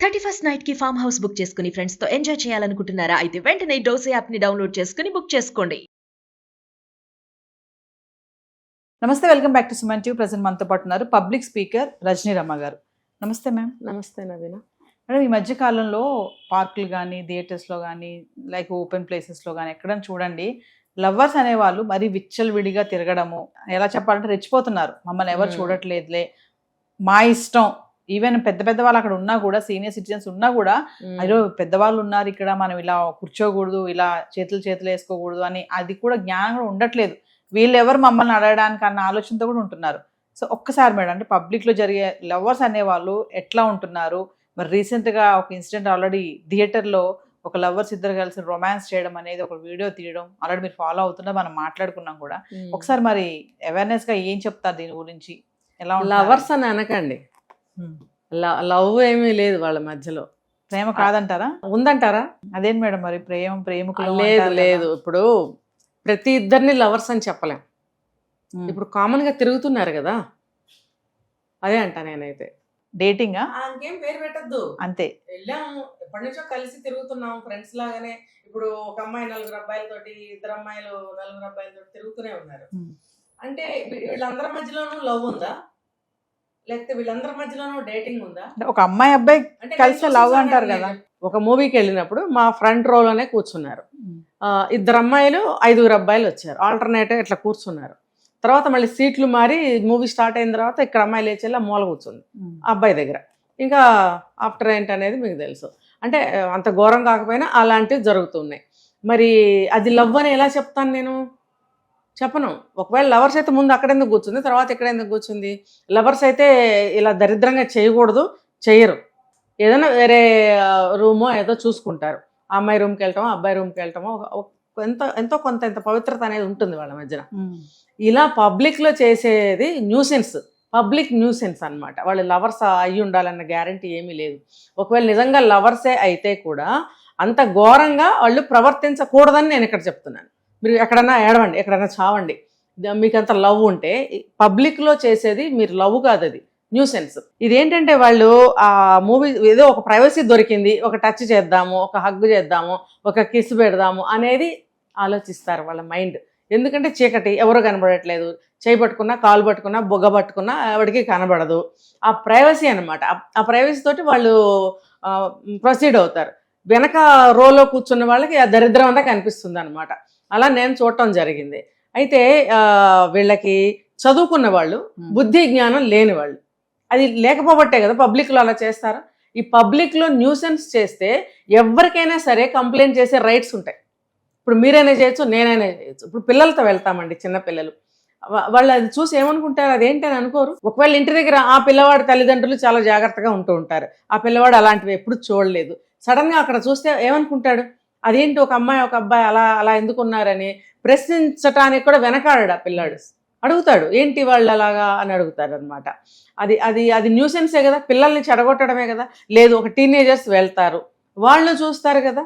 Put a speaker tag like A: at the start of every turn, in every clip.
A: 31st night కి farm house book చేసుకుని friends తో ఎంజాయ్ చేయాలనుకుంటున్నారా? అయితే వెంటనే డోసే యాప్ ని డౌన్లోడ్ చేసుకుని బుక్ చేసుకోండి.
B: నమస్తే, welcome back to Suman TV. Present మనతో పాటు ఉన్నారు పబ్లిక్ స్పీకర్ రజనీ రమ గారు. నమస్తే మ్యామ్.
C: నమస్తే నవీన.
B: మేడం, ఈ మధ్య కాలంలో పార్కులు కానీ థియేటర్స్లో కానీ లైక్ ఓపెన్ ప్లేసెస్లో కానీ ఎక్కడైనా చూడండి, లవ్వర్స్ అనేవాళ్ళు మరీ విచ్చలవిడిగా తిరగడము, ఎలా చెప్పాలంటే రెచ్చిపోతున్నారు. మమ్మల్ని ఎవరు చూడట్లేదులే, మా ఇష్టం. ఈవెన్ పెద్ద పెద్ద వాళ్ళు అక్కడ ఉన్నా కూడా, సీనియర్ సిటిజన్స్ ఉన్నా కూడా, అయ్యో పెద్దవాళ్ళు ఉన్నారు ఇక్కడ, మనం ఇలా కూర్చోకూడదు, ఇలా చేతులు వేసుకోకూడదు అని అది కూడా జ్ఞానం కూడా ఉండట్లేదు. వీళ్ళు ఎవరు మమ్మల్ని అడగడానికి అన్న ఆలోచనతో కూడా ఉంటున్నారు. సో ఒక్కసారి మేడం, అంటే పబ్లిక్లో జరిగే లవర్స్ అనేవాళ్ళు ఎట్లా ఉంటున్నారు? మరి రీసెంట్గా ఒక ఇన్సిడెంట్ ఆల్రెడీ థియేటర్లో ఒక లవర్స్ ఇద్దరు కలిసి రొమాన్స్ చేయడం అనేది ఒక వీడియో తీయడం ఆల్రెడీ మీరు ఫాలో అవుతున్నా, మనం మాట్లాడుకున్నాం కూడా. ఒకసారి మరి అవేర్నెస్గా ఏం చెప్తారు దీని గురించి? ఎలా
C: లవర్స్ అని అనకండి, లవ్ ఏమీ లేదు వాళ్ళ మధ్యలో.
B: ప్రేమ కాదంటారా?
C: ఉందంటారా?
B: అదేంటి మేడం మరి ప్రేమికులు?
C: లేదు. ఇప్పుడు ప్రతి ఇద్దరిని లవర్స్ అని చెప్పలేం. ఇప్పుడు కామన్ గా తిరుగుతున్నారు కదా, అదే అంట నేనైతే.
B: డేటింగ్
C: ఇంకేం పేరు పెట్టద్దు,
B: అంతే.
C: వెళ్ళాము, ఎప్పటి నుంచో కలిసి తిరుగుతున్నాం ఫ్రెండ్స్ లాగానే. ఇప్పుడు ఒక అమ్మాయి 4 అబ్బాయిలతోటి, 2 అమ్మాయిలు 4 అబ్బాయిలతో తిరుగుతూనే ఉన్నారు. అంటే వీళ్ళందరి మధ్యలోనూ లవ్ ఉందా, లేకపోతే వీళ్ళందరి మధ్యలోనూ డేటింగ్ ఉందా? ఒక
B: అమ్మాయి అబ్బాయి కలిసి లవ్ అంటారు కదా.
C: ఒక మూవీకి వెళ్ళినప్పుడు మా ఫ్రంట్ రోలోనే కూర్చున్నారు 2 అమ్మాయిలు, 5 అబ్బాయిలు వచ్చారు. ఆల్టర్నేటివ్ ఇట్లా కూర్చున్నారు. తర్వాత మళ్ళీ సీట్లు మారి మూవీ స్టార్ట్ అయిన తర్వాత ఇక్కడ అమ్మాయి లేచేలా మూల కూర్చుంది అబ్బాయి దగ్గర. ఇంకా ఆఫ్టర్ ఏంటనేది మీకు తెలుసు. అంటే అంత ఘోరం కాకపోయినా అలాంటివి జరుగుతున్నాయి. మరి అది లవ్ అని ఎలా చెప్తాను నేను? చెప్పను. ఒకవేళ లవర్స్ అయితే ముందు అక్కడ ఎందుకు కూర్చుంది, తర్వాత ఇక్కడ ఎందుకు కూర్చుంది? లవర్స్ అయితే ఇలా దరిద్రంగా చేయకూడదు, చెయ్యరు. ఏదైనా వేరే రూమో ఏదో చూసుకుంటారు. ఆ అమ్మాయి రూమ్కి వెళ్ళటమో, అబ్బాయి రూమ్కి వెళ్ళటమో, ఎంతో కొంత పవిత్రత అనేది ఉంటుంది వాళ్ళ మధ్యన. ఇలా పబ్లిక్లో చేసేది న్యూసెన్స్, పబ్లిక్ న్యూసెన్స్ అనమాట. వాళ్ళు లవర్స్ అయ్యి ఉండాలన్న గ్యారంటీ ఏమీ లేదు. ఒకవేళ నిజంగా లవర్సే అయితే కూడా అంత ఘోరంగా వాళ్ళు ప్రవర్తించకూడదని నేను ఇక్కడ చెప్తున్నాను. మీరు ఎక్కడన్నా ఏడవండి, ఎక్కడన్నా చావండి, మీకు అంత లవ్ ఉంటే పబ్లిక్లో చేసేది మీరు లవ్ కాదు, అది న్యూసెన్స్. ఇదేంటంటే వాళ్ళు ఆ మూవీ ఏదో ఒక ప్రైవసీ దొరికింది, ఒక టచ్ చేద్దాము, ఒక హగ్ చేద్దాము, ఒక కిస్ పెడదాము అనేది ఆలోచిస్తారు వాళ్ళ మైండ్. ఎందుకంటే చీకటి, ఎవరు కనబడట్లేదు, చేయి పట్టుకున్నా, కాలు పట్టుకున్నా, బొగ్గ పట్టుకున్నా ఎవరికి కనబడదు. ఆ ప్రైవసీ అనమాట. ఆ ప్రైవసీ తోటి వాళ్ళు ప్రొసీడ్ అవుతారు. వెనక రోలో కూర్చున్న వాళ్ళకి ఆ దరిద్రం అంతా కనిపిస్తుంది అనమాట. అలా నేను చూడటం జరిగింది. అయితే వీళ్ళకి చదువుకున్న వాళ్ళు, బుద్ధి జ్ఞానం లేని వాళ్ళు, అది లేకపోబట్టే కదా పబ్లిక్లో అలా చేస్తారు. ఈ పబ్లిక్లో న్యూసెన్స్ చేస్తే ఎవరికైనా సరే కంప్లైంట్ చేసే రైట్స్ ఉంటాయి. ఇప్పుడు మీరైనా చేయొచ్చు, నేనైనా చేయొచ్చు. ఇప్పుడు పిల్లలతో వెళ్తామండి, చిన్నపిల్లలు, వాళ్ళు అది చూసి ఏమనుకుంటారు, అదేంటి అని అనుకోరు. ఒకవేళ ఇంటి దగ్గర ఆ పిల్లవాడి తల్లిదండ్రులు చాలా జాగ్రత్తగా ఉంటూ ఉంటారు, ఆ పిల్లవాడు అలాంటివి ఎప్పుడు చూడలేదు. సడన్గా అక్కడ చూస్తే ఏమనుకుంటాడు, అదేంటి ఒక అమ్మాయి ఒక అబ్బాయి అలా అలా ఎందుకున్నారని ప్రశ్నించటానికి కూడా వెనకాడాడు ఆ పిల్లాడు. అడుగుతాడు, ఏంటి వాళ్ళు అలాగా అని అడుగుతాడు అనమాట. అది న్యూసెన్సే కదా, పిల్లల్ని చెడగొట్టడమే కదా. లేదు, ఒక టీనేజర్స్ వెళ్తారు, వాళ్ళు చూస్తారు కదా,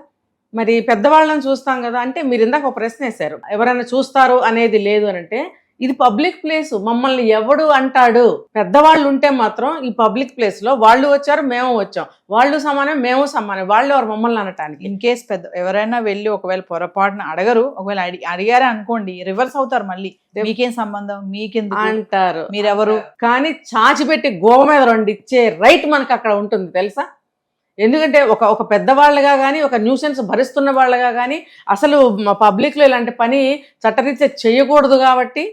C: మరి పెద్దవాళ్ళని చూస్తాం కదా. అంటే మీరు ఇందాక ఒక ప్రశ్న వేశారు, ఎవరైనా చూస్తారు అనేది లేదు అని. అంటే ఇది పబ్లిక్ ప్లేస్, మమ్మల్ని ఎవడు అంటాడు? పెద్దవాళ్ళు ఉంటే మాత్రం ఈ పబ్లిక్ ప్లేస్లో వాళ్ళు వచ్చారు, మేము వచ్చాం, వాళ్ళు సమానం, మేము సమానం, వాళ్ళు ఎవరు మమ్మల్ని అనటానికి?
B: ఇన్ కేస్ ఎవరైనా వెళ్ళి ఒకవేళ పొరపాటున అడగరు, ఒకవేళ అడిగారే అనుకోండి, రివర్స్ అవుతారు మళ్ళీ. మీకేం సంబంధం, మీకెందుకు
C: అంటారు,
B: మీరెవరు?
C: కానీ చాచిపెట్టి గోవ మీద 2 ఇచ్చే రైట్ మనకు అక్కడ ఉంటుంది, తెలుసా? ఎందుకంటే ఒక పెద్దవాళ్ళగా కానీ, ఒక న్యూసెన్స్ భరిస్తున్న వాళ్ళగా కానీ, అసలు పబ్లిక్లో ఇలాంటి పని చట్టరీత్యా చేయకూడదు. కాబట్టి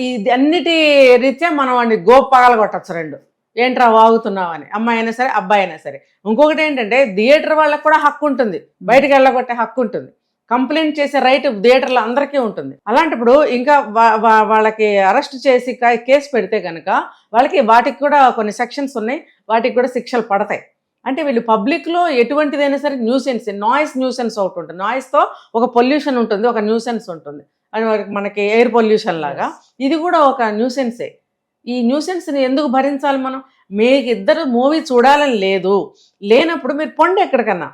C: ఇది అన్నిటి రీత్యా మనం వాడిని గోపగల కొట్టచ్చు 2. ఏంట్రా వాగుతున్నావు అని, అమ్మాయి అయినా సరే, అబ్బాయి అయినా సరే. ఇంకొకటి ఏంటంటే థియేటర్ వాళ్ళకి కూడా హక్కు ఉంటుంది, బయటకు వెళ్ళగొట్టే హక్కు ఉంటుంది, కంప్లైంట్ చేసే రైట్ థియేటర్లో అందరికీ ఉంటుంది. అలాంటప్పుడు ఇంకా వాళ్ళకి అరెస్ట్ చేసి కేసు పెడితే కనుక వాళ్ళకి వాటికి కూడా కొన్ని సెక్షన్స్ ఉన్నాయి, వాటికి కూడా శిక్షలు పడతాయి. అంటే వీళ్ళు పబ్లిక్లో ఎటువంటిదైనా సరే న్యూసెన్స్, నాయిస్ న్యూసెన్స్ ఒకటి ఉంటుంది. నాయిస్తో ఒక పొల్యూషన్ ఉంటుంది, ఒక న్యూసెన్స్ ఉంటుంది. అది మనకి ఎయిర్ పొల్యూషన్ లాగా ఇది కూడా ఒక న్యూసెన్సే. ఈ న్యూసెన్స్ని ఎందుకు భరించాలి మనం? మీకు ఇద్దరు మూవీ చూడాలని లేనప్పుడు మీరు పొండి, ఎక్కడికన్నా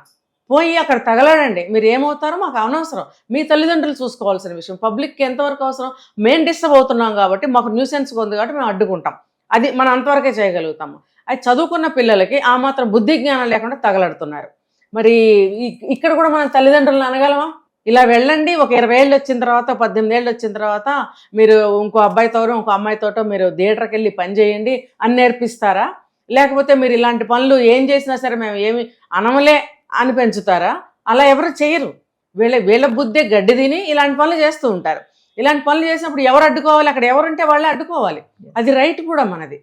C: పోయి అక్కడ తగలడండి. మీరు ఏమవుతారో మాకు అనవసరం, మీ తల్లిదండ్రులు చూసుకోవాల్సిన విషయం. పబ్లిక్కి ఎంతవరకు అవసరం? మేము డిస్టర్బ్ అవుతున్నాం కాబట్టి, మాకు న్యూసెన్స్ ఉంది కాబట్టి మేము అడ్డుకుంటాం. అది మనం అంతవరకే చేయగలుగుతాము. అది చదువుకున్న పిల్లలకి ఆ మాత్రం బుద్ధి జ్ఞానం లేకుండా తగలడుతున్నారు. మరి ఇక్కడ కూడా మనం తల్లిదండ్రులను అనగలమా? ఇలా వెళ్ళండి, ఒక 20 ఏళ్ళు వచ్చిన తర్వాత 18 ఏళ్ళు వచ్చిన తర్వాత మీరు ఇంకో అబ్బాయితోనో ఇంకో అమ్మాయితోటో మీరు థియేటర్కి వెళ్ళి పని చేయండి అని నేర్పిస్తారా? లేకపోతే మీరు ఇలాంటి పనులు ఏం చేసినా సరే మేము ఏమి అనమలే అని పెంచుతారా? అలా ఎవరు చేయరు. వీళ్ళ బుద్ధే గడ్డి తిని ఇలాంటి పనులు చేస్తూ ఉంటారు. ఇలాంటి పనులు చేసినప్పుడు ఎవరు అడ్డుకోవాలి? అక్కడ ఎవరుంటే వాళ్ళే అడ్డుకోవాలి. అది రైట్ కూడా మనది.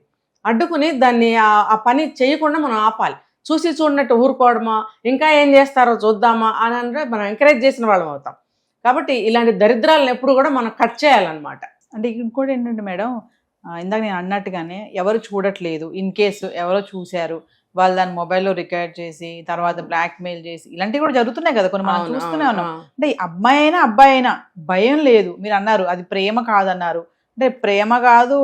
C: అడ్డుకుని దాన్ని ఆ పని చేయకుండా మనం ఆపాలి. చూసి చూడనట్టు ఊరుకోవడమా, ఇంకా ఏం చేస్తారో చూద్దామా అని అంటే మనం ఎంకరేజ్ చేసిన వాళ్ళం అవుతాం. కాబట్టి ఇలాంటి దరిద్రాలను ఎప్పుడు కూడా మనం కట్ చేయాలన్నమాట.
B: అంటే ఇంకోటి ఏంటంటే మేడం, ఇందాక నేను అన్నట్టుగానే ఎవరు చూడట్లేదు, ఇన్ కేసు ఎవరో చూశారు, వాళ్ళు దాన్ని మొబైల్లో రికార్డ్ చేసి తర్వాత బ్లాక్ మెయిల్ చేసి ఇలాంటివి కూడా జరుగుతున్నాయి కదా కొన్ని, మనం చూస్తూనే ఉన్నాం. అంటే అమ్మాయి అయినా అబ్బాయి అయినా భయం లేదు. మీరు అన్నారు అది ప్రేమ కాదన్నారు. అంటే ప్రేమ కాదు,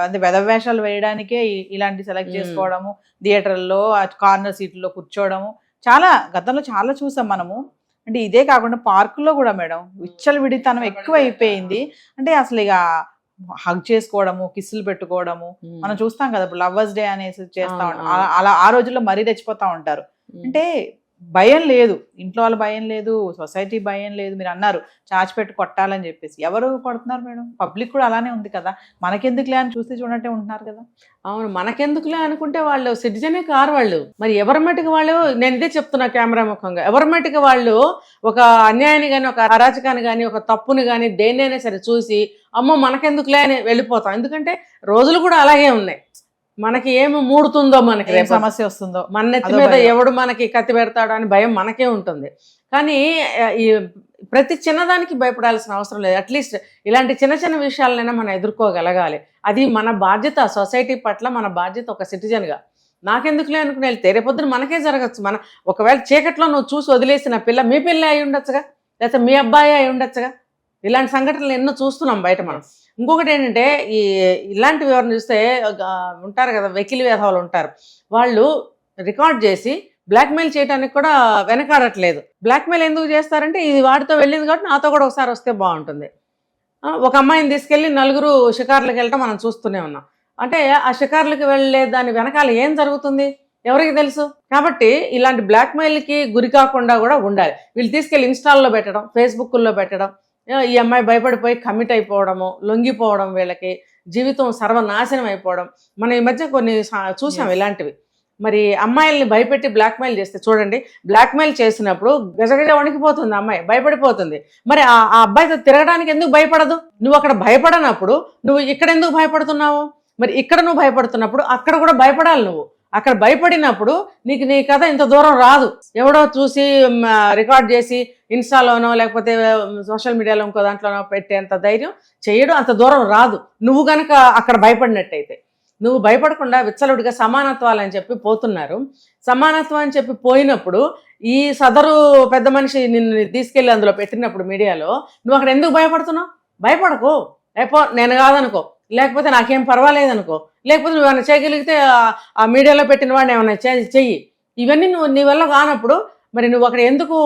B: అంటే వెధవేషాలు వేయడానికే ఇలాంటి సెలెక్ట్ చేసుకోవడము, థియేటర్లో కార్నర్ సీట్లో కూర్చోవడము చాలా గతంలో చాలా చూసాం మనము. అంటే ఇదే కాకుండా పార్కుల్లో కూడా మేడం విచ్చలవిడితనం ఎక్కువ అయిపోయింది. అంటే అసలు ఇక హగ్ చేసుకోవడము, కిస్సులు పెట్టుకోవడము మనం చూస్తాం కదా. ఇప్పుడు లవర్స్ డే అనేసి చేస్తా ఉంటాం. అలా ఆ రోజుల్లో మరీ తెచ్చిపోతా ఉంటారు. అంటే భయం లేదు, ఇంట్లో వాళ్ళ భయం లేదు, సొసైటీ భయం లేదు. మీరు అన్నారు చాచిపెట్టి కొట్టాలని చెప్పేసి, ఎవరు కొడుతున్నారు మేడం? పబ్లిక్ కూడా అలానే ఉంది కదా. మనకెందుకులే అని చూస్తే చూడట్టే ఉంటున్నారు కదా.
C: అవును, మనకెందుకులే అనుకుంటే వాళ్ళు సిటిజనే కారు వాళ్ళు. మరి ఎవరి మట్టుకు వాళ్ళు, నేను ఇదే చెప్తున్నా కెమెరా ముఖంగా, ఎవరి మట్టుకు వాళ్ళు ఒక అన్యాయాన్ని కానీ, ఒక అరాచకాన్ని కానీ, ఒక తప్పుని కానీ దేన్నైనా సరే చూసి అమ్మో మనకెందుకులే అని వెళ్ళిపోతాం. ఎందుకంటే రోజులు కూడా అలాగే ఉన్నాయి. మనకి ఏమి మూడుతుందో, మనకి రేపు
B: సమస్య వస్తుందో,
C: మన నెత్తి మీద ఎవడు మనకి కత్తి పెడతాడో అని భయం మనకే ఉంటుంది. కానీ ఈ ప్రతి చిన్నదానికి భయపడాల్సిన అవసరం లేదు. అట్లీస్ట్ ఇలాంటి చిన్న చిన్న విషయాలనైనా మనం ఎదుర్కోగలగాలి. అది మన బాధ్యత, సొసైటీ పట్ల మన బాధ్యత ఒక సిటిజన్గా. నాకెందుకులే అనుకుని వెళ్తే రేపొద్దున మనకే జరగచ్చు. ఒకవేళ చీకట్లో నువ్వు చూసి వదిలేసిన పిల్ల మీ పిల్ల అయి ఉండొచ్చుగా, లేకపోతే మీ అబ్బాయి అయి ఉండొచ్చుగా. ఇలాంటి సంఘటనలు ఎన్నో చూస్తున్నాం బయట మనం. ఇంకొకటి ఏంటంటే, ఇలాంటివి ఎవరిని చూస్తే ఉంటారు కదా, వెకిలి వేధవాళ్ళు ఉంటారు, వాళ్ళు రికార్డ్ చేసి బ్లాక్మెయిల్ చేయడానికి కూడా వెనకాడట్లేదు. బ్లాక్మెయిల్ ఎందుకు చేస్తారంటే, ఇది వాడితో వెళ్ళింది కాబట్టి నాతో కూడా ఒకసారి వస్తే బాగుంటుంది. ఒక అమ్మాయిని తీసుకెళ్ళి 4 షికార్లకు వెళ్ళటం మనం చూస్తూనే ఉన్నాం. అంటే ఆ షికార్లకు వెళ్ళే దాని వెనకాల ఏం జరుగుతుంది ఎవరికి తెలుసు. కాబట్టి ఇలాంటి బ్లాక్మెయిల్కి గురి కాకుండా కూడా ఉండాలి. వీళ్ళు తీసుకెళ్ళి ఇన్స్టాల్లో పెట్టడం, ఫేస్బుక్లో పెట్టడం, ఈ అమ్మాయి భయపడిపోయి కమిట్ అయిపోవడము, లొంగిపోవడం, వీళ్ళకి జీవితం సర్వనాశనం అయిపోవడం మనం ఈ మధ్య కొన్ని చూసాం ఇలాంటివి. మరి అమ్మాయిల్ని భయపెట్టి బ్లాక్మెయిల్ చేస్తే చూడండి, బ్లాక్మెయిల్ చేసినప్పుడు గజగజ వణికిపోతుంది అమ్మాయి, భయపడిపోతుంది. మరి ఆ అబ్బాయితో తిరగడానికి ఎందుకు భయపడదు? నువ్వు అక్కడ భయపడనప్పుడు నువ్వు ఇక్కడ ఎందుకు భయపడుతున్నావు? మరి ఇక్కడ నువ్వు భయపడుతున్నప్పుడు అక్కడ కూడా భయపడాలి. నువ్వు అక్కడ భయపడినప్పుడు నీ కథ ఇంత దూరం రాదు. ఎవడో చూసి రికార్డ్ చేసి ఇన్స్టాలోనో లేకపోతే సోషల్ మీడియాలో ఇంకో దాంట్లోనో పెట్టేంత ధైర్యం చేయడం, అంత దూరం రాదు నువ్వు గనక అక్కడ భయపడినట్టయితే. నువ్వు భయపడకుండా విచ్చలుడిగా సమానత్వాలు అని చెప్పి పోతున్నారు. సమానత్వం అని చెప్పి పోయినప్పుడు ఈ సదరు పెద్ద మనిషి నిన్ను తీసుకెళ్ళి అందులో పెట్టినప్పుడు మీడియాలో నువ్వు అక్కడ ఎందుకు భయపడుతున్నావు? భయపడకు, నేను కాదనుకో, లేకపోతే నాకేం పర్వాలేదనుకో, లేకపోతే నువ్వు ఏమైనా చేయగలిగితే ఆ మీడియాలో పెట్టిన వాడిని ఏమైనా చెయ్యి. ఇవన్నీ నీ వల్ల కానప్పుడు మరి నువ్వు అక్కడ ఎందుకు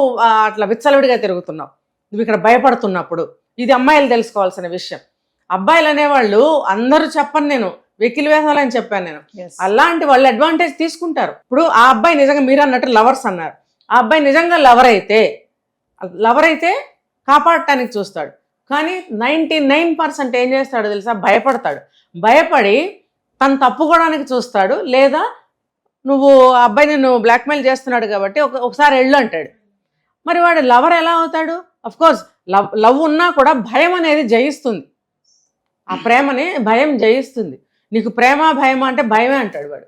C: అట్లా విచ్చలవిడిగా తిరుగుతున్నావు? నువ్వు ఇక్కడ భయపడుతున్నప్పుడు ఇది అమ్మాయిలు తెలుసుకోవాల్సిన విషయం. అబ్బాయిలు అనేవాళ్ళు అందరూ చెప్పను, నేను వెకిలి వేసాలని చెప్పాను నేను. అలాంటి వాళ్ళు అడ్వాంటేజ్ తీసుకుంటారు. ఇప్పుడు ఆ అబ్బాయి నిజంగా మీరు అన్నట్టు లవర్స్ అన్నారు, ఆ అబ్బాయి నిజంగా లవర్ అయితే కాపాడటానికి చూస్తాడు. కానీ 99% ఏం చేస్తాడో తెలుసా? భయపడతాడు. భయపడి తను తప్పుకోవడానికి చూస్తాడు. లేదా నువ్వు అబ్బాయిని నువ్వు బ్లాక్మెయిల్ చేస్తున్నాడు కాబట్టి ఒకసారి వెళ్ళు అంటాడు. మరి వాడు లవర్ ఎలా అవుతాడు? అఫ్కోర్స్ లవ్ ఉన్నా కూడా భయం అనేది జయిస్తుంది. ఆ ప్రేమని భయం జయిస్తుంది. నీకు ప్రేమ భయమా అంటే భయమే అంటాడు వాడు.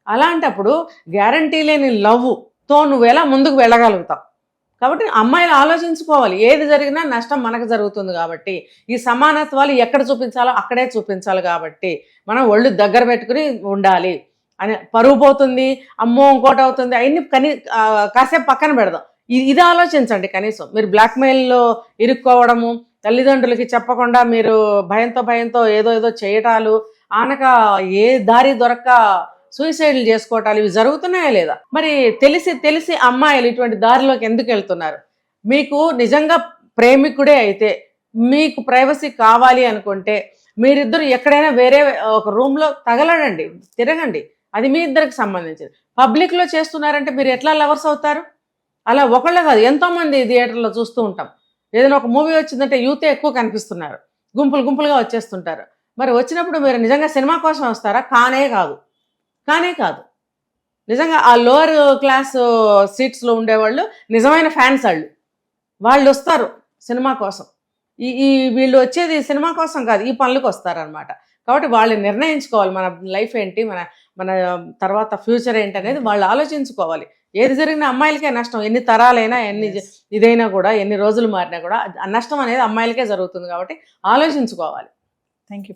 C: అలాంటప్పుడు గ్యారంటీ లేని లవ్తో నువ్వు ఎలా ముందుకు వెళ్ళగలుగుతావు? కాబట్టి అమ్మాయిలు ఆలోచించుకోవాలి, ఏది జరిగినా నష్టం మనకు జరుగుతుంది కాబట్టి ఈ సమానత్వాలు ఎక్కడ చూపించాలో అక్కడే చూపించాలి. కాబట్టి మనం ఒళ్ళు దగ్గర పెట్టుకుని ఉండాలి. అని పరువు పోతుంది, అమ్మో ఇంకోటి అవుతుంది, అవన్నీ కాసేపు పక్కన పెడదాం. ఇది ఆలోచించండి. కనీసం మీరు బ్లాక్మెయిల్లో ఇరుక్కోవడము, తల్లిదండ్రులకి చెప్పకుండా మీరు భయంతో ఏదో చేయటాలు, ఆనక ఏ దారి దొరక్క సూసైడ్లు చేసుకోవటాలు ఇవి జరుగుతున్నాయా లేదా? మరి తెలిసి అమ్మాయిలు ఇటువంటి దారిలోకి ఎందుకు వెళ్తున్నారు? మీకు నిజంగా ప్రేమికుడే అయితే, మీకు ప్రైవసీ కావాలి అనుకుంటే మీరిద్దరు ఎక్కడైనా వేరే ఒక రూమ్లో తగలడండి, తిరగండి, అది మీ ఇద్దరికి సంబంధించింది. పబ్లిక్లో చేస్తున్నారంటే మీరు ఎట్లా లవర్స్ అవుతారు? అలా ఒకళ్ళే కాదు, ఎంతోమంది థియేటర్లో చూస్తూ ఉంటాం. ఏదైనా ఒక మూవీ వచ్చిందంటే యూతే ఎక్కువ కనిపిస్తున్నారు, గుంపులు గుంపులుగా వచ్చేస్తుంటారు. మరి వచ్చినప్పుడు మీరు నిజంగా సినిమా కోసం వస్తారా? కానే కాదు. నిజంగా ఆ లోవర్ క్లాస్ సీట్స్లో ఉండేవాళ్ళు నిజమైన ఫ్యాన్స్ వాళ్ళు వస్తారు సినిమా కోసం. ఈ వీళ్ళు వచ్చేది సినిమా కోసం కాదు, ఈ పనులకు వస్తారనమాట. కాబట్టి వాళ్ళు నిర్ణయించుకోవాలి మన లైఫ్ ఏంటి, మన తర్వాత ఫ్యూచర్ ఏంటి అనేది వాళ్ళు ఆలోచించుకోవాలి. ఏది జరిగినా అమ్మాయిలకే నష్టం. ఎన్ని తరాలైనా ఇదైనా కూడా, ఎన్ని రోజులు మారినా కూడా ఆ నష్టం అనేది అమ్మాయిలకే జరుగుతుంది. కాబట్టి ఆలోచించుకోవాలి.
B: Thank you.